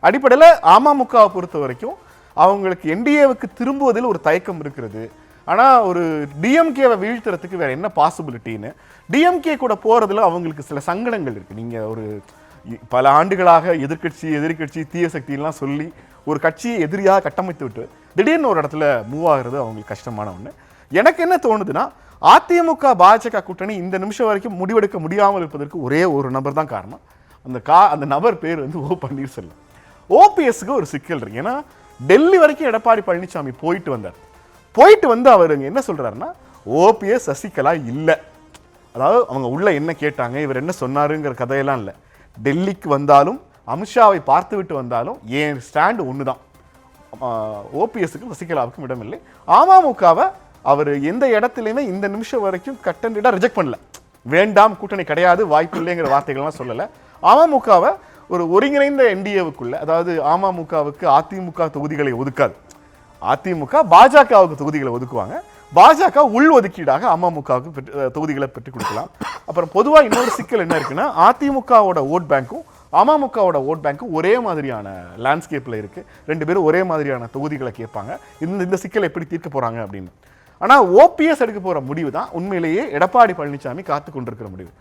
அடிப்படையில் அமமுகவை பொறுத்த வரைக்கும் அவங்களுக்கு என்டிஏவுக்கு திரும்புவதில் ஒரு தயக்கம் இருக்கிறது. ஆனால் ஒரு டிஎம்கேவை வீழ்த்துறதுக்கு வேற என்ன பாசிபிலிட்டின்னு டிஎம்கே கூட போகிறதுல அவங்களுக்கு சில சங்கடங்கள் இருக்குது. நீங்கள் ஒரு பல ஆண்டுகளாக எதிர்கட்சி தீய சக்தியெல்லாம் சொல்லி ஒரு கட்சியை எதிரியாக கட்டமைத்து விட்டு திடீர்னு ஒரு இடத்துல மூவ் ஆகிறது அவங்களுக்கு கஷ்டமான ஒன்று. எனக்கு என்ன தோணுதுன்னா, அதிமுக பாஜக கூட்டணி இந்த நிமிஷம் வரைக்கும் முடிவெடுக்க முடியாமல் இருப்பதற்கு ஒரே ஒரு நபர் தான் காரணம். அந்த நபர் பேர் வந்து ஓ பன்னீர்செல்வம். ஓபிஎஸ்க்கு ஒரு சிக்கல் இருக்கு. ஏன்னா டெல்லி வரைக்கும் எடப்பாடி பழனிசாமி போயிட்டு வந்து அவர் என்ன சொல்றாருன்னா, ஓபிஎஸ் சசிகலா இல்லை, அதாவது அவங்க உள்ள என்ன கேட்டாங்க, இவர் என்ன சொன்னாருங்கிற கதையெல்லாம் இல்லை. டெல்லிக்கு வந்தாலும் அமித்ஷாவை பார்த்து விட்டு வந்தாலும் என் ஸ்டாண்டு ஒன்று தான், ஓபிஎஸ்க்கு சசிகலாவுக்கும் இடமில்லை. அமமுகவை அவர் எந்த இடத்துலையுமே இந்த நிமிஷம் வரைக்கும் கட்டண்டிடா ரிஜெக்ட் பண்ணல. வேண்டாம், கூட்டணி கிடையாது, வாய்ப்பு இல்லைங்கிற வார்த்தைகள்லாம் சொல்லலை. அமமுகவை ஒரு ஒருங்கிணைந்த என்டிஏவுக்குள்ள, அதாவது அமமுகவுக்கு அதிமுக தொகுதிகளை ஒதுக்காது, அதிமுக பாஜகவுக்கு தொகுதிகளை ஒதுக்குவாங்க. பாஜக உள் ஒதுக்கீடாக அமமுகவுக்கு தொகுதிகளை பெற்றுக் கொடுக்கலாம். அப்புறம் பொதுவாக இன்னொரு சிக்கல் என்ன இருக்குன்னா, அதிமுகவோட ஓட் பேங்க்கும் அமமுகவோட ஓட் பேங்க்கும் ஒரே மாதிரியான லேண்ட்ஸ்கேப்பில் இருக்குது. ரெண்டு பேரும் ஒரே மாதிரியான தொகுதிகளை கேட்பாங்க. இந்த சிக்கலை எப்படி தீர்க்க போகிறாங்க அப்படின்னு. ஆனால் ஓபிஎஸ் எடுக்க போகிற முடிவு தான் உண்மையிலேயே எடப்பாடி பழனிசாமி காத்து கொண்டிருக்கிற முடிவு.